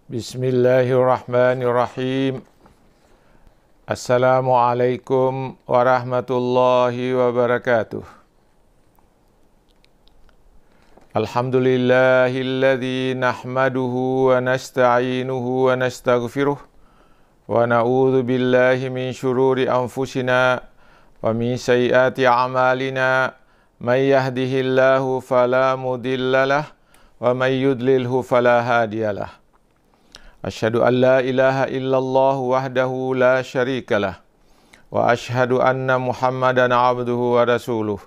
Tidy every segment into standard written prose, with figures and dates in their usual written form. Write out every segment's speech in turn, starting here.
Bismillahirrahmanirrahim. Assalamualaikum warahmatullahi wabarakatuh. Alhamdulillahilladzi nahmaduhu wa nasta'inuhu wa nastaghfiruh wa na'udzu billahi min syururi anfusina wa min sayyiati a'malina. May yahdihillahu fala mudhillalah wa may yudlilhu fala hadiyalah. Asyhadu an la ilaha illallah wahdahu la syarikalah wa asyhadu anna Muhammadan abduhu wa rasuluh.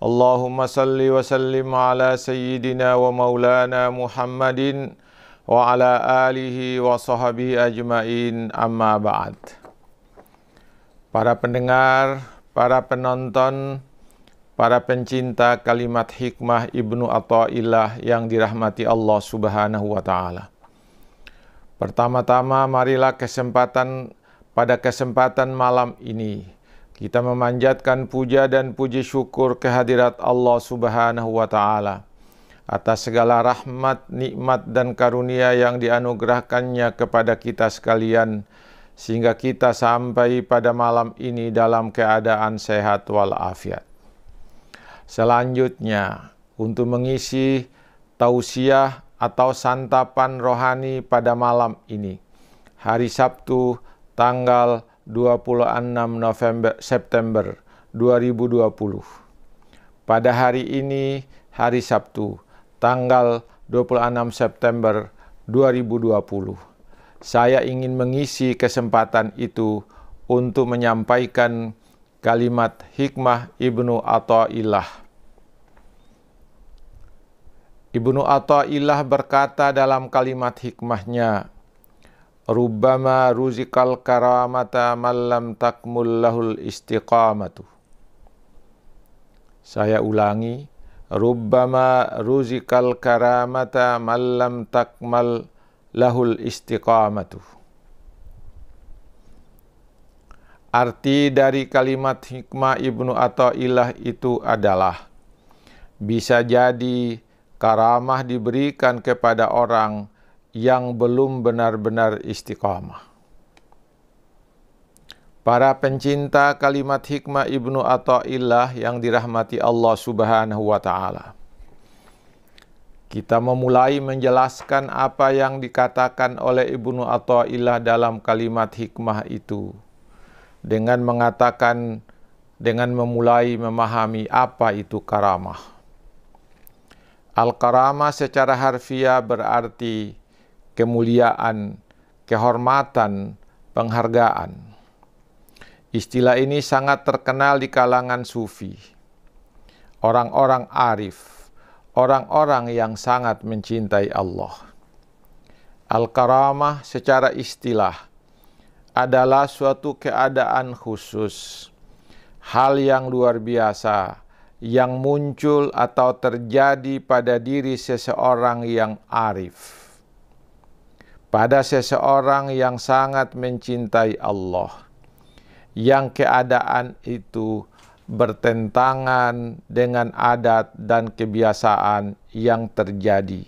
Allahumma salli wa sallim ala sayyidina wa maulana Muhammadin wa ala alihi wa sahbihi ajmain, amma ba'd. Para pendengar, para penonton, para pencinta kalimat hikmah Ibnu Athaillah yang dirahmati Allah Subhanahu wa taala. Pertama-tama marilah pada kesempatan malam ini kita memanjatkan puja dan puji syukur kehadirat Allah Subhanahu wa taala atas segala rahmat, nikmat dan karunia yang dianugerahkannya kepada kita sekalian sehingga kita sampai pada malam ini dalam keadaan sehat walafiat. Selanjutnya untuk mengisi tausiah atau santapan rohani pada malam ini, hari Sabtu tanggal 26 September 2020. Pada hari ini, hari Sabtu tanggal 26 September 2020, saya ingin mengisi kesempatan itu untuk menyampaikan kalimat hikmah Ibnu Athaillah. Ibnu Athaillah berkata dalam kalimat hikmahnya, "Rubbama ruzikal karamata man lam takmul lahul istiqamatu." Saya ulangi, "Rubbama ruzikal karamata man lam takmal lahul istiqamatu." Arti dari kalimat hikmah Ibnu Athaillah itu adalah bisa jadi karamah diberikan kepada orang yang belum benar-benar istiqamah. Para pencinta kalimat hikmah Ibnu Athaillah yang dirahmati Allah Subhanahu wa taala. Kita memulai menjelaskan apa yang dikatakan oleh Ibnu Athaillah dalam kalimat hikmah itu dengan memulai memahami apa itu karamah. Al-karamah secara harfiah berarti kemuliaan, kehormatan, penghargaan. Istilah ini sangat terkenal di kalangan sufi, orang-orang arif, orang-orang yang sangat mencintai Allah. Al-karamah secara istilah adalah suatu keadaan khusus, hal yang luar biasa, yang muncul atau terjadi pada diri seseorang yang arif, pada seseorang yang sangat mencintai Allah, yang keadaan itu bertentangan dengan adat dan kebiasaan yang terjadi.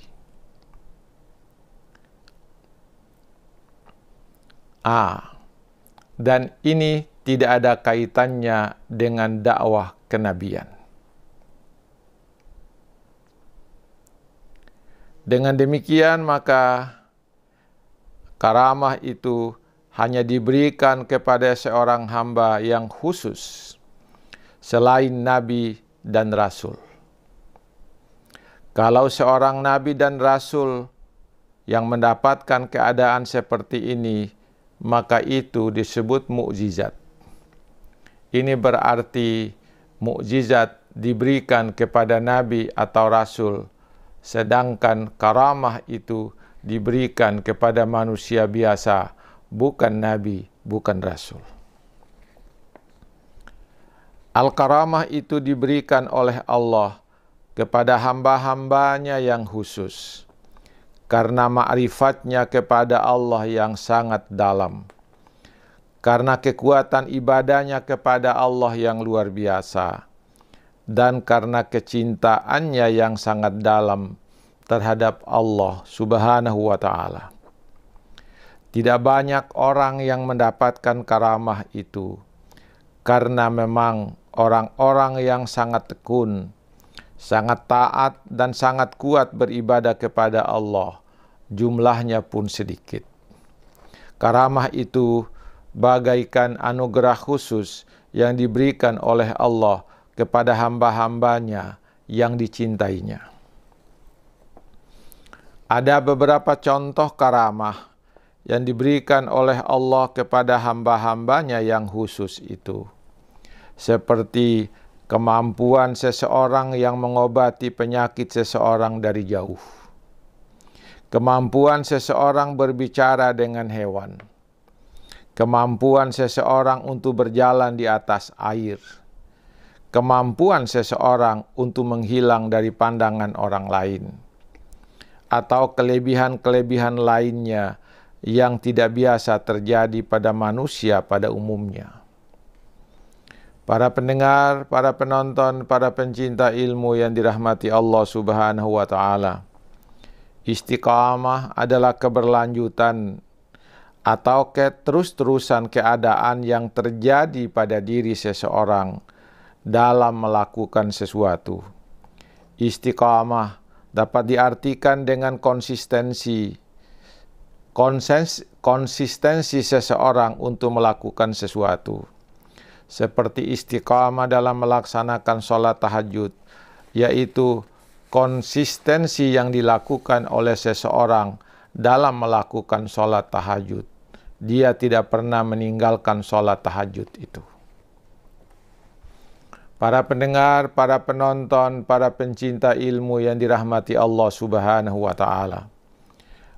Dan ini tidak ada kaitannya dengan dakwah kenabian. Dengan demikian maka karamah itu hanya diberikan kepada seorang hamba yang khusus selain Nabi dan Rasul. Kalau seorang Nabi dan Rasul yang mendapatkan keadaan seperti ini, maka itu disebut mukjizat. Ini berarti mukjizat diberikan kepada Nabi atau Rasul, sedangkan karamah itu diberikan kepada manusia biasa, bukan Nabi, bukan Rasul. Al-karamah itu diberikan oleh Allah kepada hamba-hambanya yang khusus, karena ma'rifatnya kepada Allah yang sangat dalam, karena kekuatan ibadahnya kepada Allah yang luar biasa, dan karena kecintaannya yang sangat dalam terhadap Allah Subhanahu wa ta'ala. Tidak banyak orang yang mendapatkan karamah itu, karena memang orang-orang yang sangat tekun, sangat taat dan sangat kuat beribadah kepada Allah, jumlahnya pun sedikit. Karamah itu bagaikan anugerah khusus yang diberikan oleh Allah kepada hamba-hambanya yang dicintainya. Ada beberapa contoh karamah yang diberikan oleh Allah kepada hamba-hambanya yang khusus itu. Seperti kemampuan seseorang yang mengobati penyakit seseorang dari jauh. Kemampuan seseorang berbicara dengan hewan. Kemampuan seseorang untuk berjalan di atas air. Kemampuan seseorang untuk menghilang dari pandangan orang lain. Atau kelebihan-kelebihan lainnya yang tidak biasa terjadi pada manusia pada umumnya. Para pendengar, para penonton, para pencinta ilmu yang dirahmati Allah Subhanahu wa Ta'ala, istiqamah adalah keberlanjutan atau terus-terusan keadaan yang terjadi pada diri seseorang dalam melakukan sesuatu. Istiqamah dapat diartikan dengan konsistensi seseorang untuk melakukan sesuatu. Seperti istiqamah dalam melaksanakan sholat tahajud, yaitu konsistensi yang dilakukan oleh seseorang dalam melakukan sholat tahajud. Dia tidak pernah meninggalkan sholat tahajud itu. Para pendengar, para penonton, para pencinta ilmu yang dirahmati Allah Subhanahu wa Ta'ala.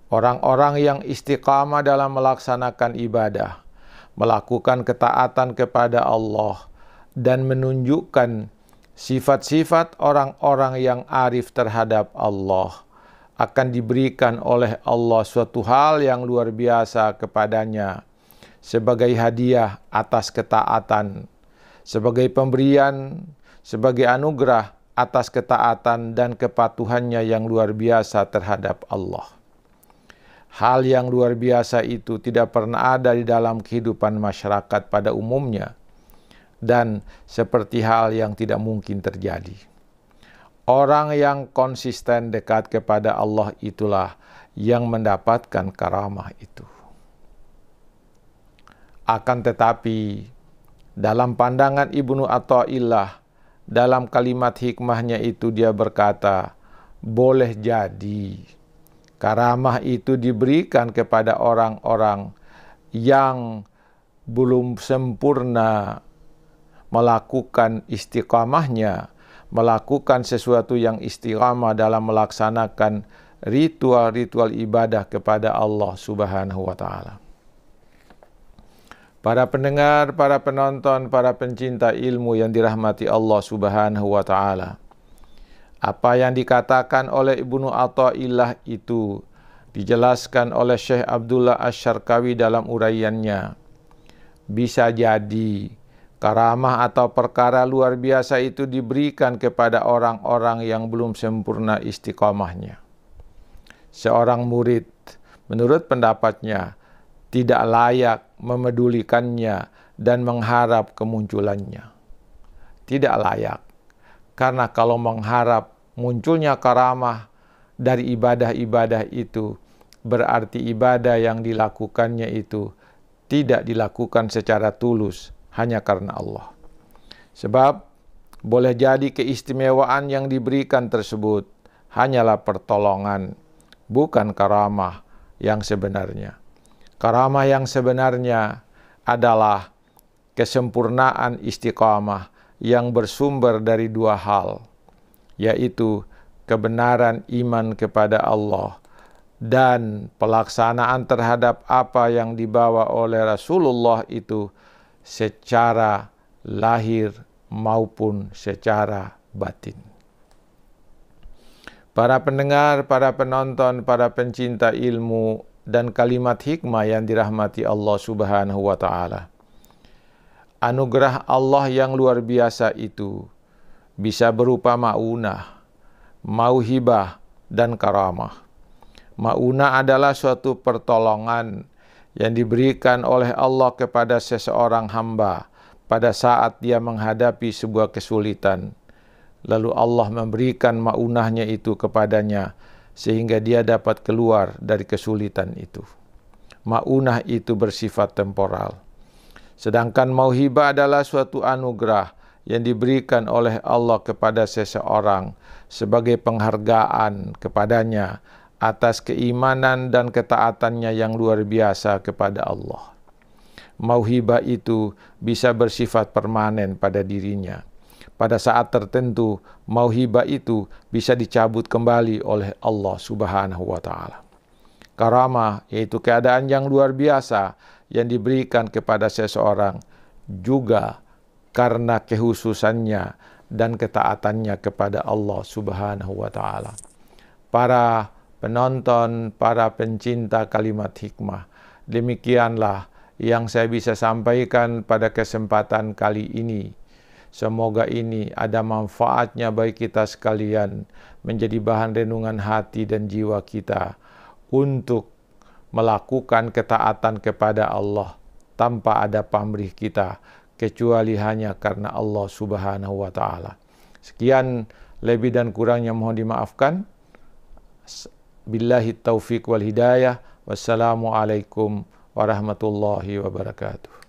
Orang-orang yang istiqamah dalam melaksanakan ibadah, melakukan ketaatan kepada Allah, dan menunjukkan sifat-sifat orang-orang yang arif terhadap Allah, akan diberikan oleh Allah suatu hal yang luar biasa kepadanya sebagai hadiah atas ketaatan, sebagai pemberian, sebagai anugerah atas ketaatan dan kepatuhannya yang luar biasa terhadap Allah. Hal yang luar biasa itu tidak pernah ada di dalam kehidupan masyarakat pada umumnya, dan seperti hal yang tidak mungkin terjadi. Orang yang konsisten dekat kepada Allah itulah yang mendapatkan karamah itu. Akan tetapi, dalam pandangan Ibnu Athaillah, dalam kalimat hikmahnya itu dia berkata, boleh jadi karamah itu diberikan kepada orang-orang yang belum sempurna melakukan istiqamahnya, melakukan sesuatu yang istiqamah dalam melaksanakan ritual-ritual ibadah kepada Allah Subhanahu wa Ta'ala. Para pendengar, para penonton, para pencinta ilmu yang dirahmati Allah Subhanahu wa Ta'ala, apa yang dikatakan oleh Ibnu Athaillah itu dijelaskan oleh Syekh Abdullah Asy-Syarqawi dalam uraiannya. Bisa jadi karamah atau perkara luar biasa itu diberikan kepada orang-orang yang belum sempurna istiqamahnya. Seorang murid, menurut pendapatnya, tidak layak memedulikannya dan mengharap kemunculannya. Tidak layak. Karena kalau mengharap munculnya karamah dari ibadah-ibadah itu, berarti ibadah yang dilakukannya itu tidak dilakukan secara tulus, hanya karena Allah. Sebab boleh jadi keistimewaan yang diberikan tersebut hanyalah pertolongan, bukan karamah yang sebenarnya. Karamah yang sebenarnya adalah kesempurnaan istiqamah yang bersumber dari dua hal, yaitu kebenaran iman kepada Allah dan pelaksanaan terhadap apa yang dibawa oleh Rasulullah itu secara lahir maupun secara batin. Para pendengar, para penonton, para pencinta ilmu dan kalimat hikmah yang dirahmati Allah Subhanahu wa Ta'ala. Anugerah Allah yang luar biasa itu bisa berupa ma'unah, mauhibah, dan karamah. Ma'unah adalah suatu pertolongan yang diberikan oleh Allah kepada seseorang hamba pada saat dia menghadapi sebuah kesulitan. Lalu Allah memberikan maunahnya itu kepadanya sehingga dia dapat keluar dari kesulitan itu. Maunah itu bersifat temporal. Sedangkan mauhibah adalah suatu anugerah yang diberikan oleh Allah kepada seseorang sebagai penghargaan kepadanya atas keimanan dan ketaatannya yang luar biasa kepada Allah. Mauhibah itu bisa bersifat permanen pada dirinya. Pada saat tertentu, mauhibah itu bisa dicabut kembali oleh Allah Subhanahu wa Ta'ala. Karamah, yaitu keadaan yang luar biasa yang diberikan kepada seseorang, juga karena kehususannya dan ketaatannya kepada Allah Subhanahu wa Ta'ala. Para penonton, para pencinta kalimat hikmah, demikianlah yang saya bisa sampaikan pada kesempatan kali ini. Semoga ini ada manfaatnya bagi kita sekalian, menjadi bahan renungan hati dan jiwa kita untuk melakukan ketaatan kepada Allah tanpa ada pamrih kita, kecuali hanya karena Allah Subhanahu wa Ta'ala. Sekian, lebih dan kurangnya mohon dimaafkan. Billahi taufiq wal hidayah. Wassalamualaikum warahmatullahi wabarakatuh.